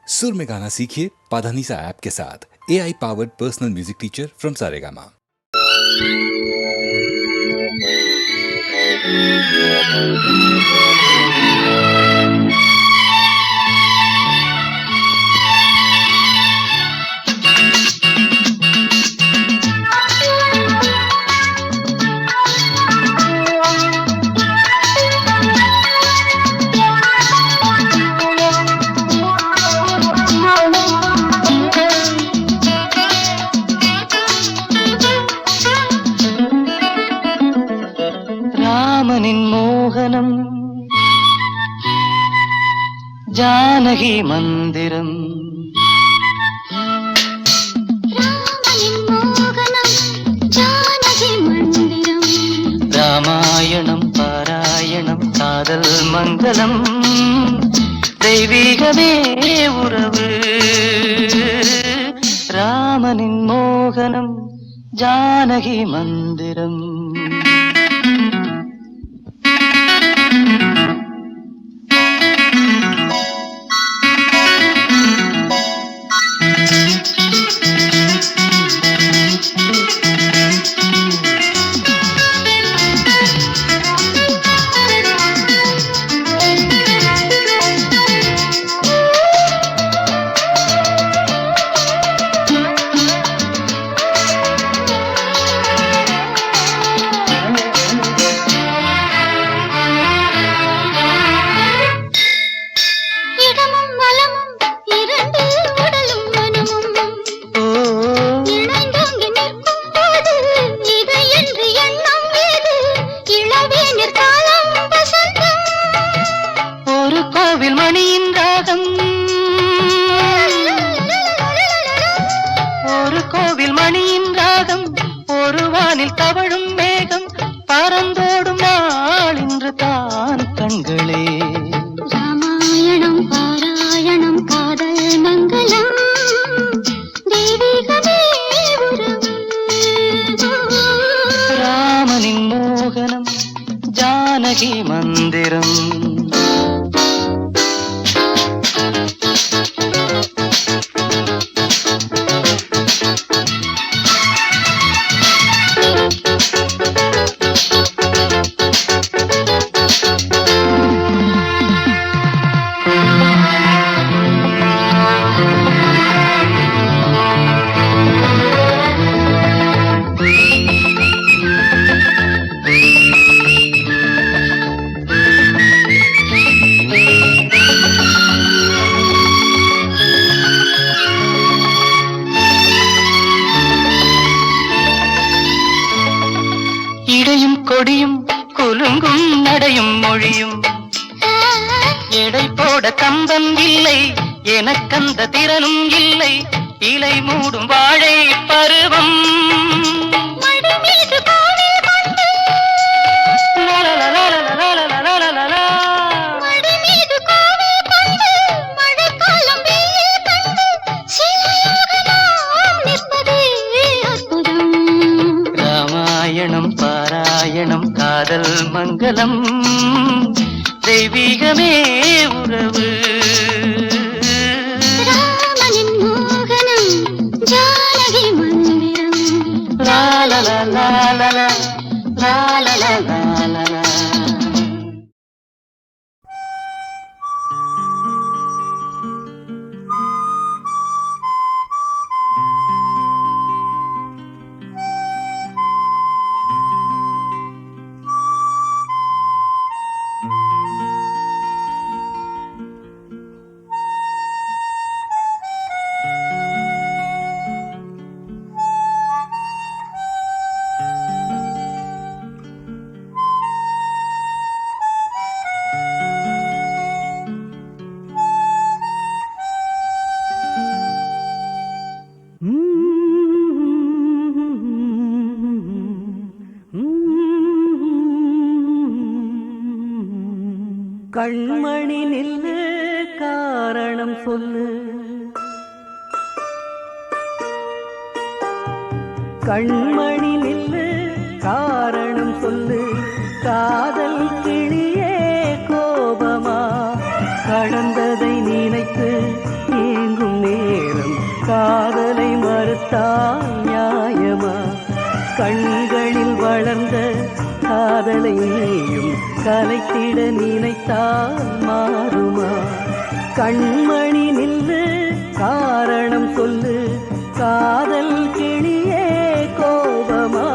सुर में गाना सीखिए पाधानीसा ऐप के साथ। AI powered personal music teacher from Saregama. ராமனின் மோகனம் ஜானகி மந்திரம். ராமனின் மோகனம் ஜானகி மந்திரம். ராமாயணம் பாராயணம் காதல் மங்களம். தெய்வீகமே உறவு. ராமனின் மோகனம் ஜானகி மந்திரம். ஒரு கோவில் மணியின் ராகம், ஒரு வானில் தவழும் மேகம், பறந்தோடும் நாள் இன்று தான் கண்களே. ராமாயணம் பாராயணம் காதல் மங்களம். தெய்வீகமே உறவு. ராமனின் மோகனம் ஜானகி மந்திரம். இடையும் கொடியும் குலுங்கும் நடையும் மொழியும், எடை போட கம்பன் இல்லை, எனக்கந்த திறனும் இல்லை. இலை மூடும் வாழை பருவம். ராமாயணம் பாராயணம் காதல் மங்களம். தெய்வீகமே உறவு. ராமனின் மோகனம் ஜானகி மந்திரம். லாலலா லாலலா. கண்மணி நில்லு காரணம் சொல்லு, கண்மணி நில்லு காரணம் சொல்லு. காதல் கிளியே கோபமா கடந்ததை நினைத்து நீ கலைத்திட நினைத்தால் மாறுமா? கண்மணி நில்லு, காரணம் சொல்லு, காதல் கிளியே கோபமா?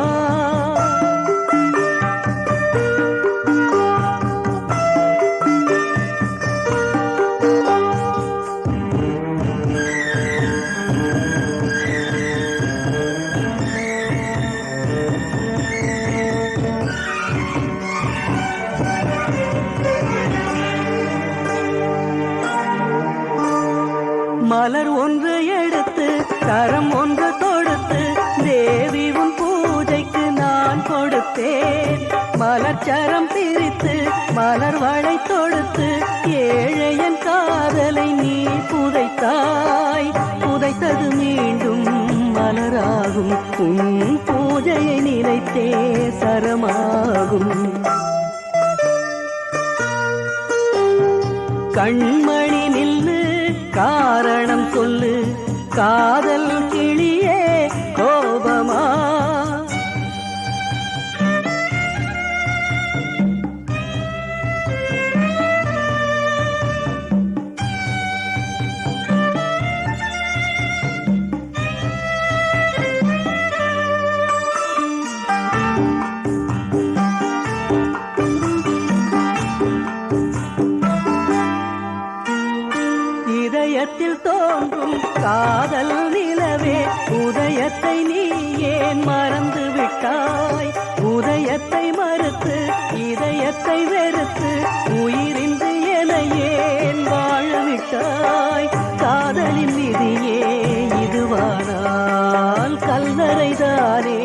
மலர் ஒன்று எடுத்து கரம் ஒன்று தொடுத்து தேவி உன் பூஜைக்கு நான் கொடுத்தேன். மலர்ச்சரம் பிரித்து மலர் வளை தொடுத்து ஏழையன் காதலை நீ புதைத்தாய். புதைத்தது மீண்டும் மலராகும், உன் பூஜையை நினைத்தே சரமாகும். கண்மணி நில்லு, காரணம் சொல்லு, காதல் கிளியே கோபமா? இதயத்தில் தோன்றும் காதல் நிலவே, உதயத்தை நீ ஏன் மறந்து விட்டாய்? உதயத்தை மறுத்து இதயத்தை வெறுத்து உயிரின்றி என ஏன் வாழ விட்டாய்? காதலின் விதியே இதுவானால் கல்லறைதானே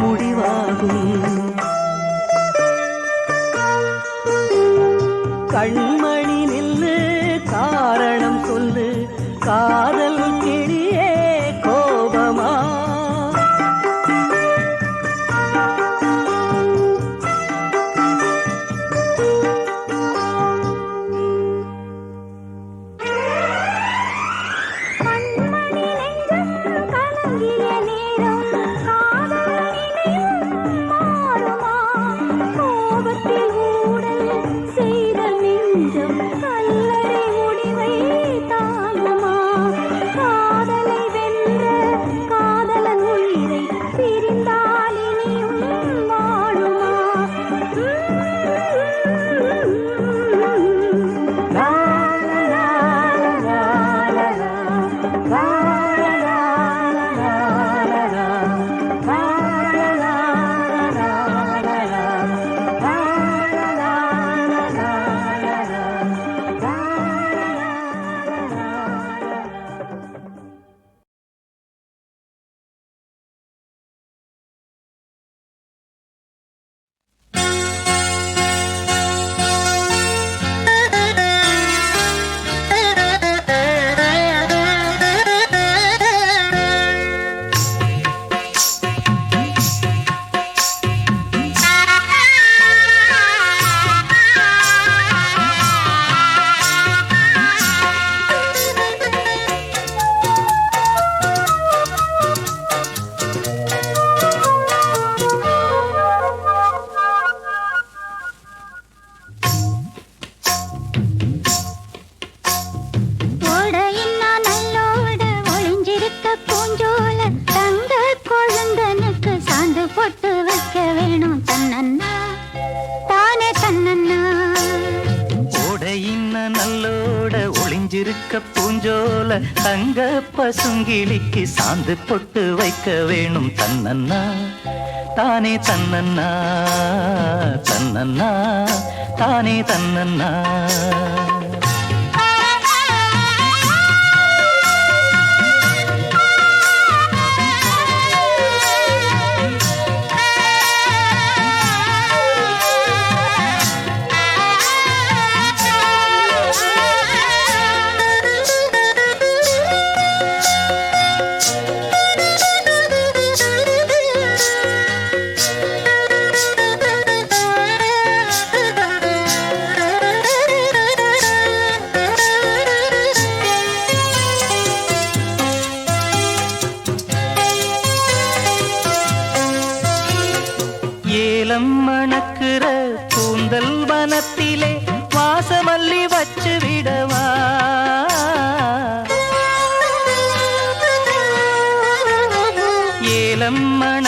முடிவாகும். கண்மணி நில்லு, காரணம் சொல்லு, காதல் கிளியே கோபமா? ஒளிஞ்சிருக்க பூஞ்சோல தங்க பசுங்கிளிக்கு சாந்து பொட்டு வைக்க வேணும் தன்னன்னா தானே தன்னன்னா தன்னன்னா தானே தன்னன்னா.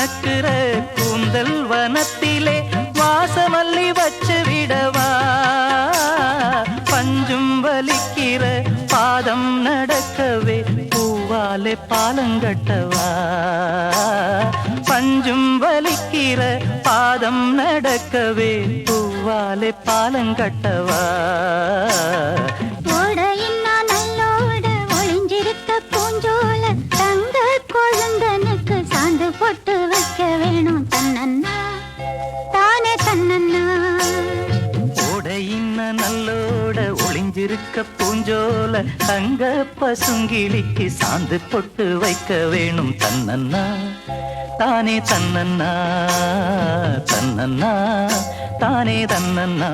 மணக்கிற கூந்தல் வனத்திலே வாசமல்லி வச்சு விடவா பஞ்சும் வலிக்கிற பாதம் நடக்கவே பூவாலே பாலங்கட்டவா பஞ்சும் வலிக்கிற பாதம் நடக்கவே பூவாலே பாலங்கட்டவா ஓடையின்னா நல்லோட ஒளிஞ்சிருக்க பூஞ்சோல தங்க கொழுந்தனுக்கு சாந்து போட்டு வைக்க வேணும் தன்னன்னா தானே தன்னன்னா ஓடையின்ன நல்லோட ஒளிஞ்சிருக்க பூஞ்சோல தங்க பசுங்கிளிக்கு சாந்து பொட்டு வைக்க வேணும் தன்னன்னா தானே தன்னன்னா தன்னன்னா தானே தன்னன்னா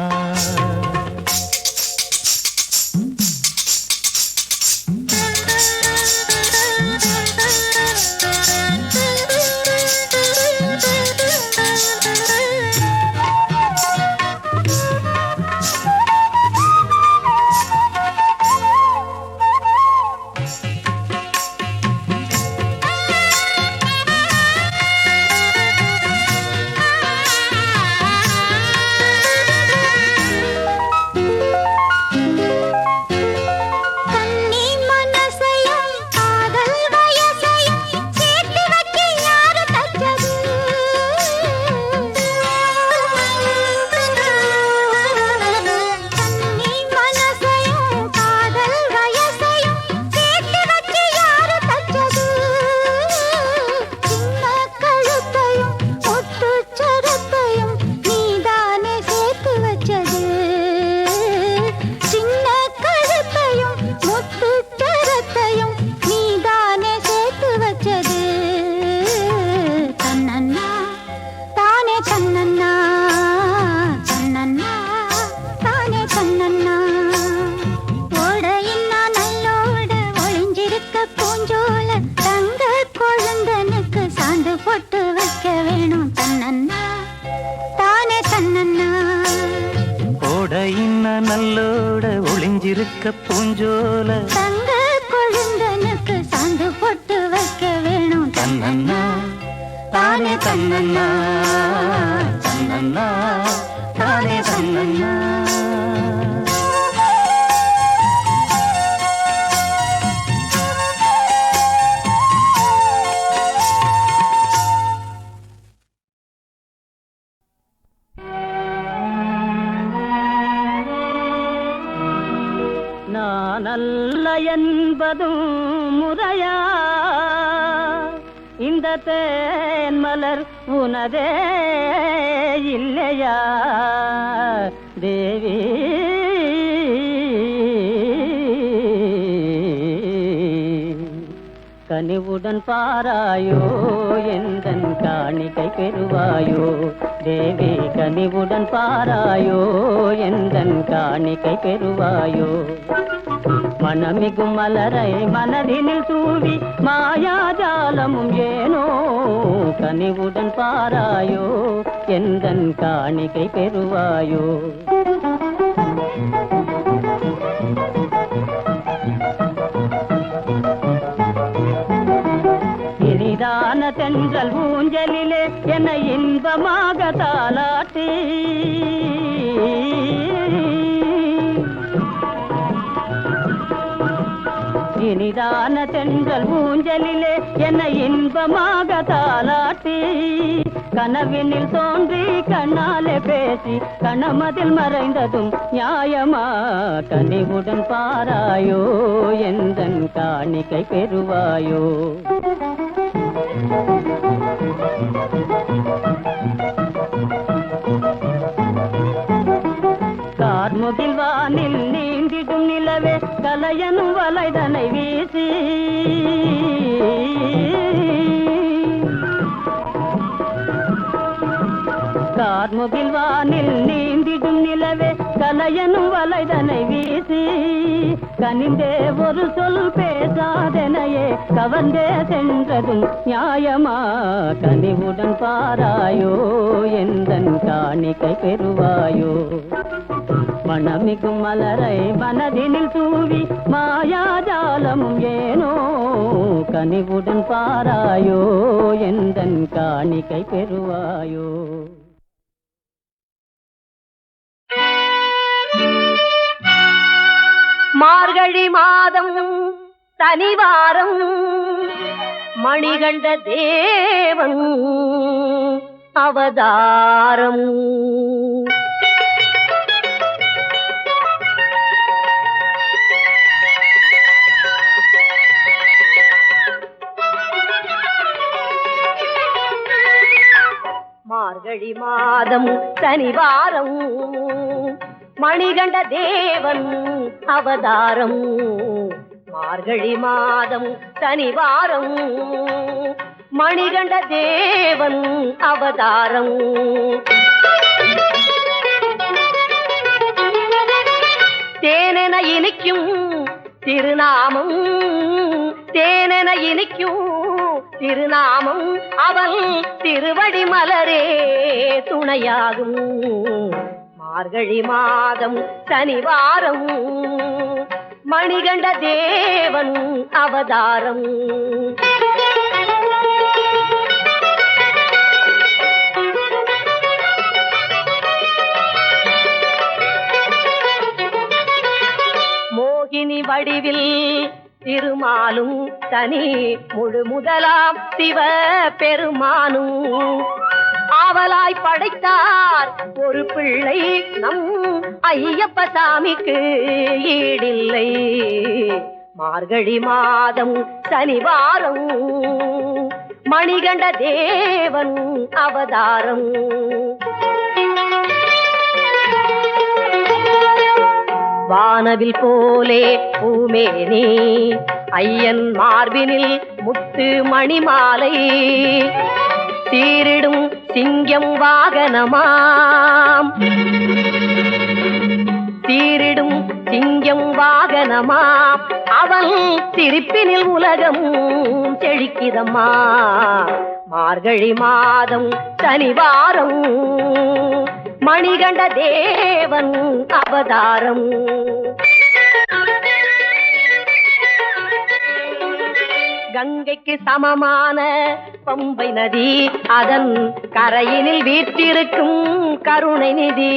நல்லோட ஒளிஞ்சிருக்க பூஞ்சோல தங்க கொழுந்தனுக்கு சாந்து போட்டு வைக்க வேணும் தன்னன்னா தானே தன்னன்னா தன்னன்னா தானே தன்னன்னா நல்ல என்பதும் முறையா இந்த தேன் மலர் உனதே இல்லையா தேவி கனிவுடன் பாராயோ எந்தன் காணிக்கை பெறுவாயோ தேவி கனிவுடன் பாராயோ எந்தன் காணிக்கை பெறுவாயோ மனமிகும் மலரை மனதினில் தூவி மாயாஜாலமும் ஏனோ கனிவுடன் பாராயோ எந்தன் காணிக்கை பெறுவாயோ இனிதான தென்றல் ஊஞ்சலிலே என்னை இன்பமாக தாலாட்டி இனிதான தென்றல் ஊஞ்சலிலே என்னை இன்பமாக தாலாட்டி கனவினில் தோன்றி கண்ணாலே பேசி கணமதில் மறைந்ததும் நியாயமா கனிவுடன் பாராயோ எந்தன் காணிக்கை பெறுவாயோ கார்முகில் வானில் நீந்திடும் நிலவே கலையனும் வலைதனை வீசி கார்முகில் வானில் நீந்திடும் நிலவே கலையனும் வலைதனை வீசி கனிந்தே ஒரு சொல் பேசாதெனையே கவர்ந்தே சென்றதும் நியாயமா கனிவுடன் பாராயோ எந்தன் காணிக்கை பெறுவாயோ மனமிகும் மலரை மனதினில் தூவி மாயாஜாலமும் ஏனோ கனிவுடன் பாராயோ எந்தன் காணிக்கை பெறுவாயோ. மார்கழி மாதம் சனிவாரம் மணிகண்ட தேவன் அவதாரம். மார்கழி மாதம் சனிவாரம் மணிகண்ட தேவன் அவதாரம். மார்கழி மாதம் சனிவாரம் மணிகண்ட தேவன் அவதாரம். தேனென இனிக்கும் திருநாமம், தேனென இனிக்கும் திருநாமம், அவன் திருவடி மலரே துணையாகும். மார்கழி மாதம் சனிவாரம் மணிகண்ட தேவன் அவதாரம். மோகினி வடிவில் திருமாலும் தனி முழு முதலாம் சிவ பெருமானும் ஆவலாய் படைத்தார் ஒரு பிள்ளை நம் ஐயப்ப சாமிக்கு ஈடில்லை. மார்கழி மாதம் சனிவாரம் மணிகண்ட தேவன் அவதாரம். வானவில் போலே பூமேனி ஐயன் மார்பினில் முத்து மணிமாலை சீரிடும் சிங்கம் வாகனமாம், சீரிடும் சிங்கம் வாகனமாம், அவன் சிரிப்பினில் உலகம் செழிக்கிதம்மா. மார்கழி மாதம் சனிவாரம் மணிகண்ட தேவன் அவதாரம். கங்கைக்கு சமமான பம்பை நதி அதன் கரையினில் வீற்றிருக்கும் கருணை நிதி.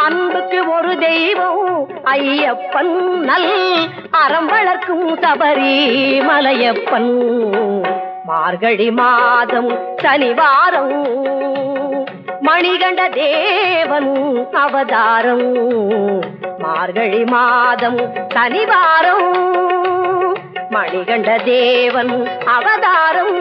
அன்புக்கு ஒரு தெய்வம் ஐயப்பன், நல் அறம் வளர்க்கும் சபரி மலையப்பன். மார்கழி மாதம் சனிவாரம் மணிகண்ட தேவன் அவதாரம். மார்கழி மாதம் சனிவாரம் மணிகண்ட தேவன் அவதாரம்.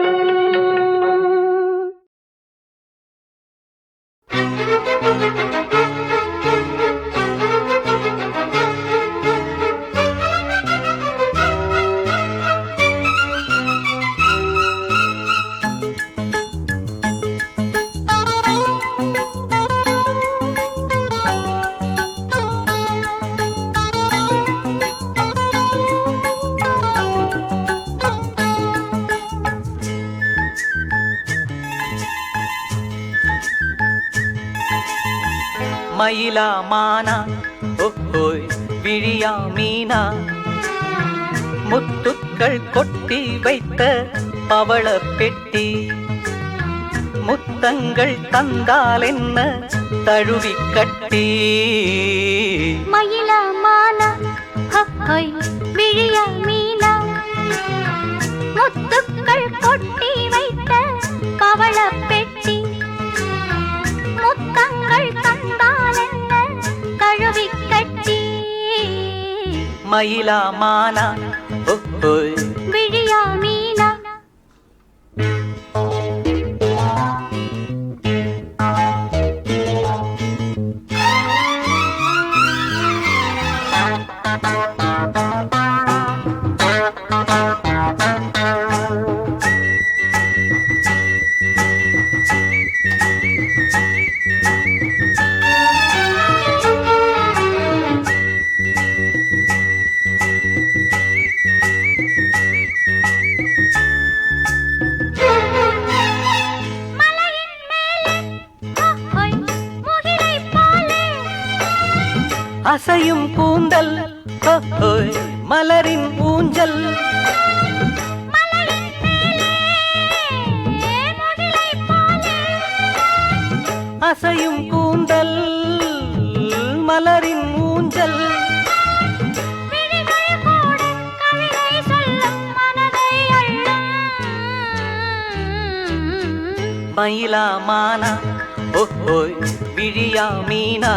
மயிலா மானா ஓஹோய் விழியா மீனா, முத்துக்கள் கொட்டி வைத்த பவள பெட்டி, முத்தங்கள் தந்தால் என்ன தழுவி கட்டி. மயிலா மானா ஹொய் விழியா மீனா, முத்துக்கள் கொட்டி வைத்த பவள பெட்டி, முத்தங்கள் தந்தால் என்ன தழுவி கட்டி. மயிலா மானா ஓஹோய் விழியா மீனா. அசையும் கூந்தல் ஓஹோய் மலரின் ஊஞ்சல், அசையும் கூந்தல் மலரின் ஊஞ்சல் விழிகள் கூட கவிதை சொல்லும் மனதை அள்ளும் மயிலா மானா ஓஹோய் விழியா மீனா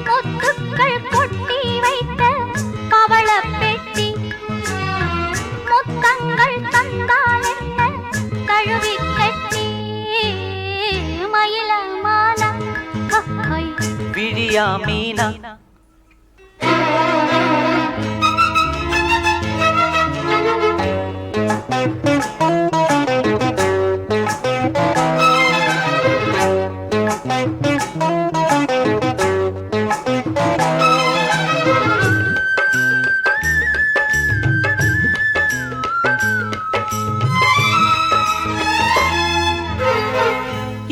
முத்துக்கள் கொட்டி வைத்த பவளப் பெட்டி முத்தங்கள் தந்தால் என்ன தழுவி கட்டி மயிலமான விழியா மீனா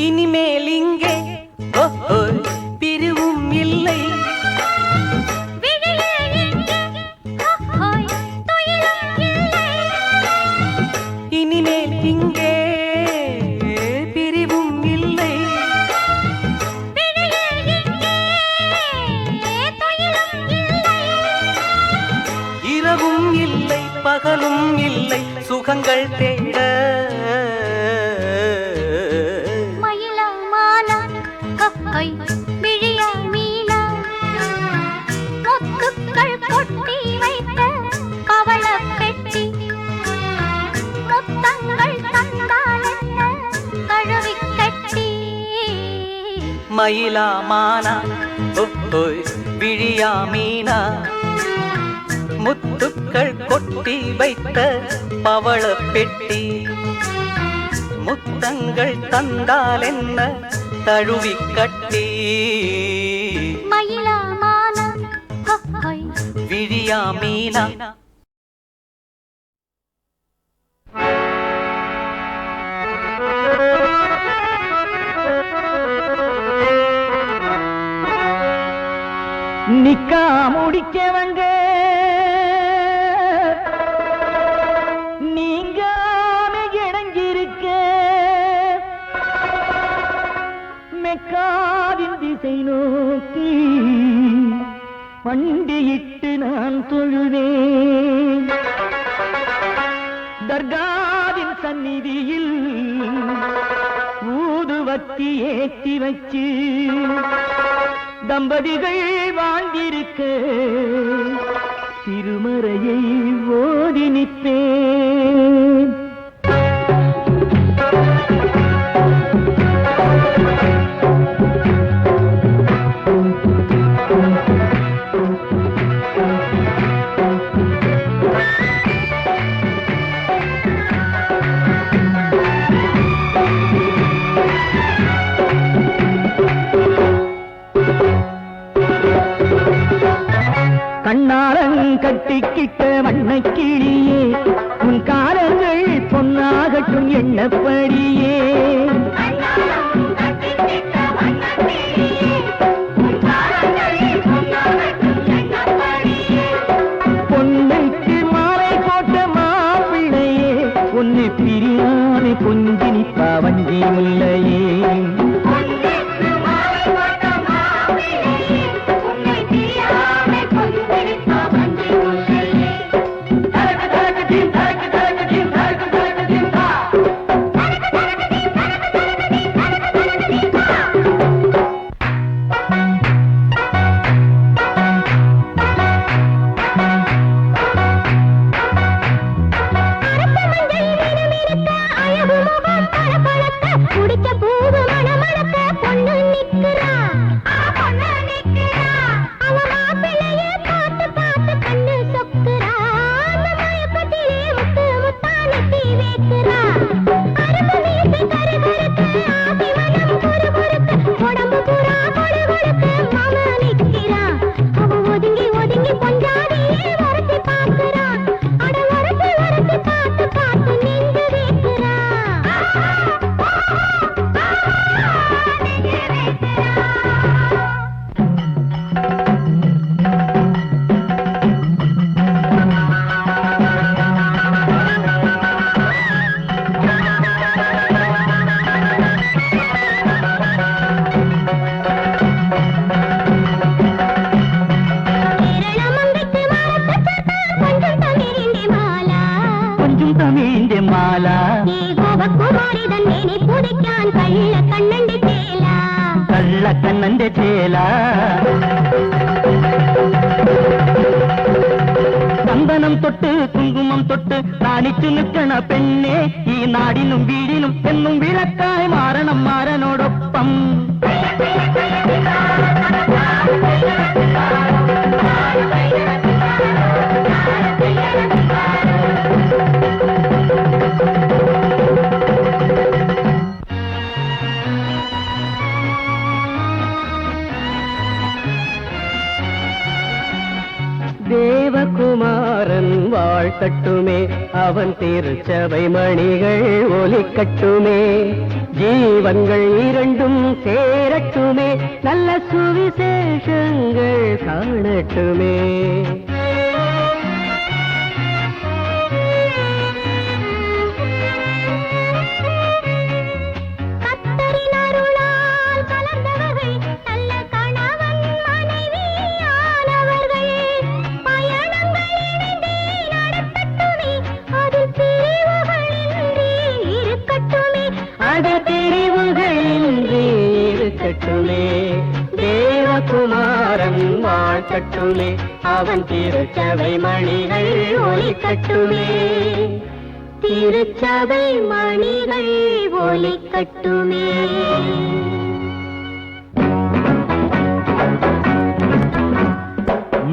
இனிமேல் இங்கே ஓஹோய் பிரிவும் இல்லை இனிமேல் இங்கே பிரிவும் இல்லை இரவும் இல்லை பகலும் இல்லை சுகங்கள் தேட விழியா மீனா முத்துக்கள் கொட்டி வைத்த பவளப் பெட்டி முத்தங்கள் தந்தால் என்ன தழுவி கட்டி மயிலா மானா ஓஹோய் விழியா மீனா முத்துக்கள் கொட்டி வைத்த பவள பெட்டி முத்தங்கள் தந்தால் என்ன தழுவி கட்டி மயிலாமான விழியா மீனா நிக்கா முடிக்கவங்க நீங்காம இணைஞ்சிருக்க மெக்காவின் திசை நோக்கி பண்டியிட்டு நான் தொழுவேன் தர்காவின் சந்நிதியில் ஊதுவத்தி ஏற்றி வச்சு தம்பதிகள் வாழ்ந்திருக்க திருமறையை ஓதி நிற்பேன். கண்ணாரன் கட்டிக்கிட்ட வண்ணக்கிளியே உன் காலங்கள் பொன்னாகட்டும் எண்ணப்படியே பொன்னைக்கு மாலை போட்ட மாப்பிள்ளையே உன்னை பிரியாமை கொஞ்சி நிப்பா வஞ்சி முல்லையே குடிக்க பூவு மனம் ഗോപകുമാരിതൻ മേനി പുതയ്ക്കാൻ കള്ള കണ്ണന്റെ ചേല കള്ള കണ്ണന്റെ ചേല ചന്ദനം തൊട്ട് കുങ്കുമം തൊട്ട് നാണിച്ചു നിൽക്കണ പെണ്ണെ ഈ നാടിനും വീടിനും എന്നും വിളക്കായി മാറണം മാരനോടൊപ്പം தேவகுமாரன் வாழ்த்தட்டுமே அவன் திருச்சபை மணிகள் ஒலிக்கட்டுமே ஜீவன்கள் இரண்டும் சேரட்டுமே நல்ல சுவிசேஷங்கள் காணட்டுமே கத்தரின் அருளால் கலந்தவர்கள் நல்ல கணவன் மனைவியானவர்கள் பயணங்கள் இணைந்தே நடத்தட்டுமே அதில் பிரிவுகளின்றி இருக்கட்டுமே அது தெரிவுகளின்றி இருக்கட்டுமே தேவகுமாரன் வாழ்க்கட்டுமே அவன் திருச்சபை மணிகள் ஒலிக்கட்டுமே திருச்சபை மணிகள் ஒலிக்கட்டுமே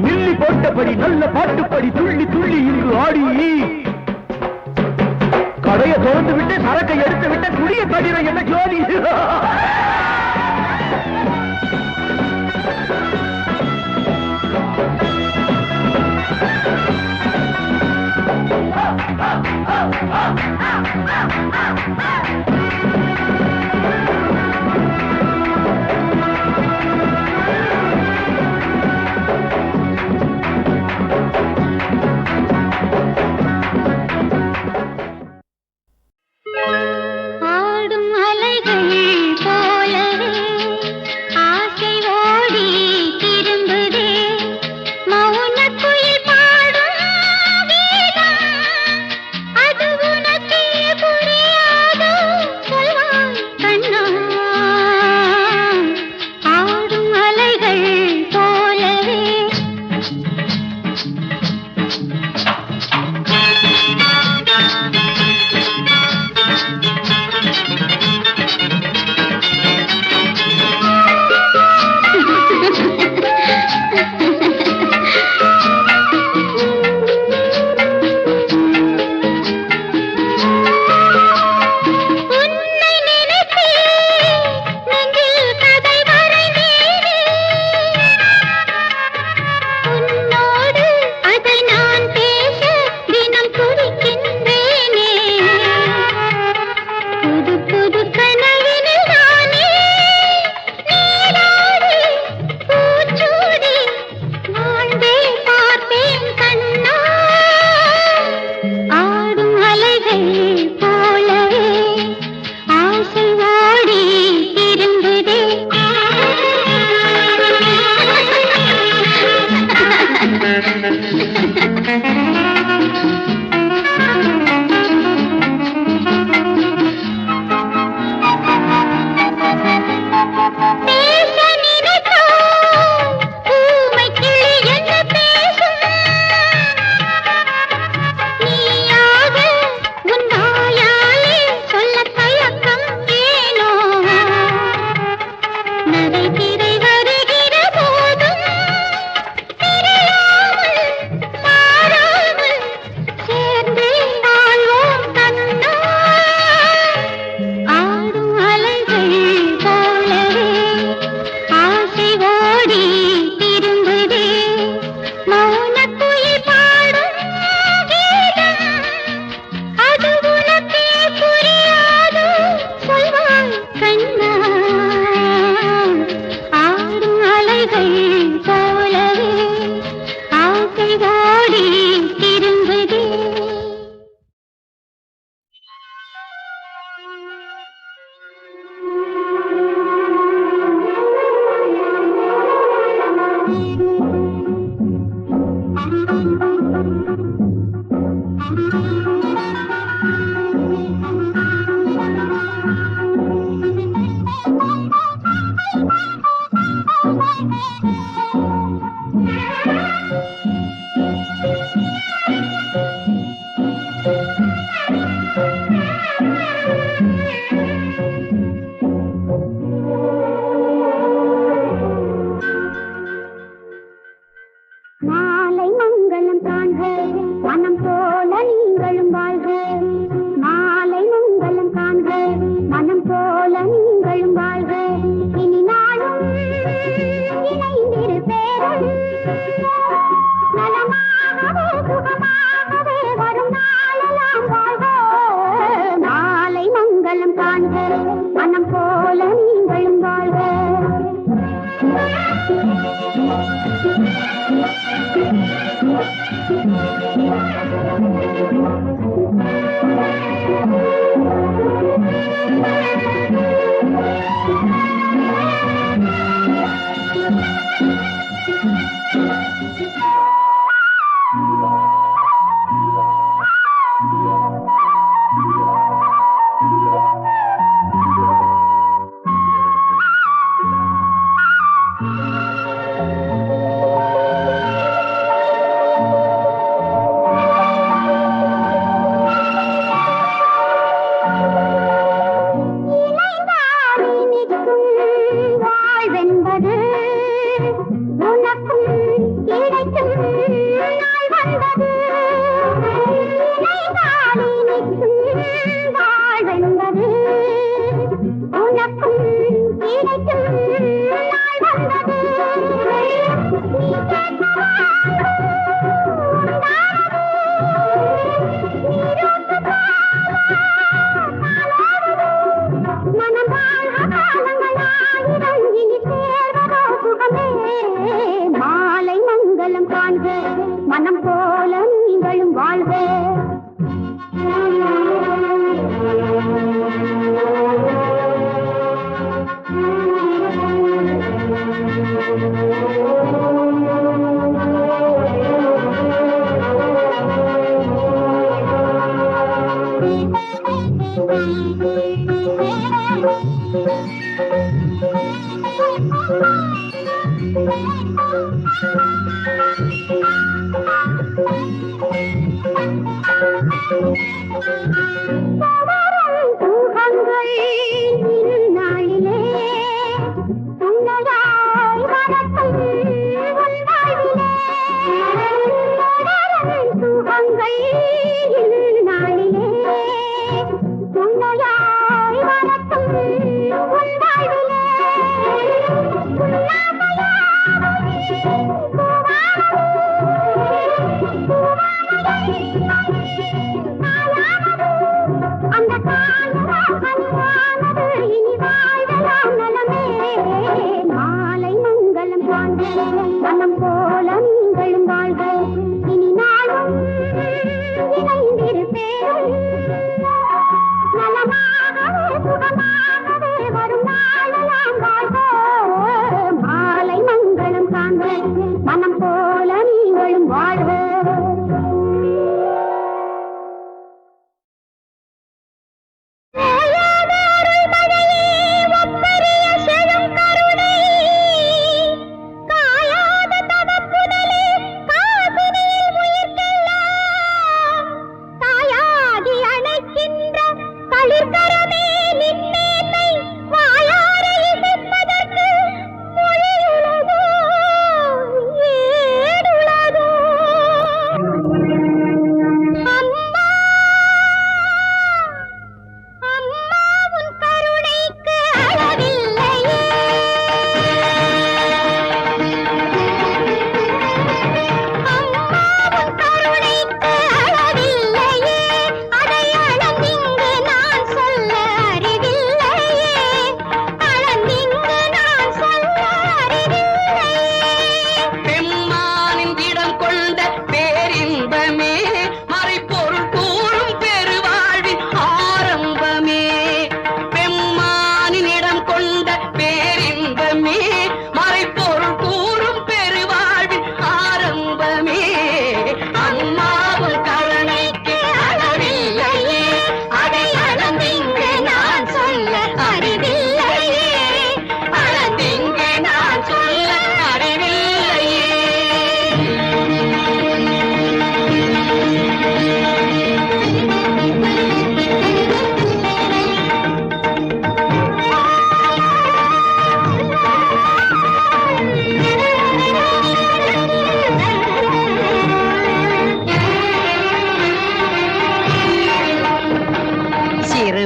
மில்லி போட்டபடி நல்ல பாட்டுப்படி துள்ளி துள்ளி இங்கு ஆடி கடையை திறந்து விட்டு சரக்கை எடுத்து விட்டு குடிய கடின என்ன ஜோலி ஆடும் அலைகள் போல மாலை மங்களம் காண்க மனம் போல நீங்களும் வாழ்க. மாலை மங்களம் காண்க மனம் போல நீங்களும் வாழ்க. இனி நாளும் இணைந்திருப்பேன் நலமாகவே சுகமாகவே வரும் நாளெல்லாம் வாழ்க. மாலை மங்களம் காண்க மனம் போல நீங்களும் வாழ்க.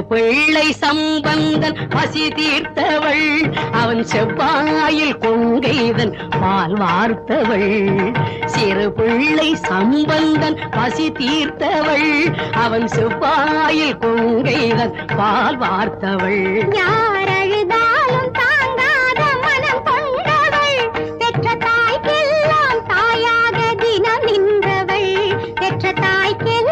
பிள்ளை சம்பந்தன் பசி தீர்த்தவள், அவன் செவ்வாயில் கொங்கைதன் பால் வார்த்தவள். சிறு பிள்ளை சம்பந்தன் பசி தீர்த்தவள், அவன் செவ்வாயில் கொங்கைதன் பால் வார்த்தவள். யார் அழுதாலும் தாங்காத மனம் கொண்டவள், பெற்ற தாய்க்கெல்லாம் தாயாக தினம் நின்றவள், பெற்ற தாய்க்கெல்லாம்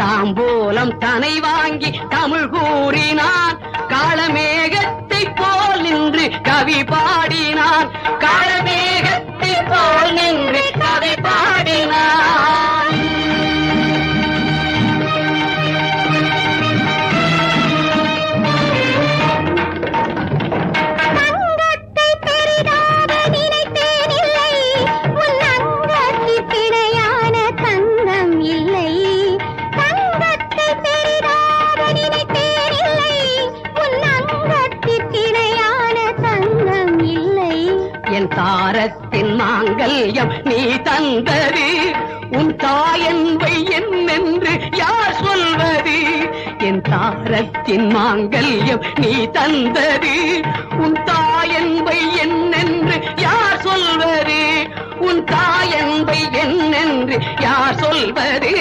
தாம்போலம் தனை வாங்கி தமிழ் கூறினான் காளமேகத்தை போல் நின்று கவி பாடினான் காளமேகத்தை போல் நின்று கவி பாடினான் தங்கத்தை பெரிதாக நினைத்தேனில்லை உன் அங்கத்தில் பிணையான தங்கம் இல்லை தங்கத்தை பெரிதாக நினைத்தேனில்லை உன் அங்கத்தில் பிணையான தங்கம் இல்லை என் தாரத்தின் மாங்கல்யம் நீ தந்தது உன் தாயன்பை என்னென்று யார் சொல்வது என் தாரத்தின் மாங்கல்யம் நீ தந்தது உன் தாயன்பை என்னென்று யார் சொல்வது உன் தாயன்பை என்னென்று யார் சொல்வது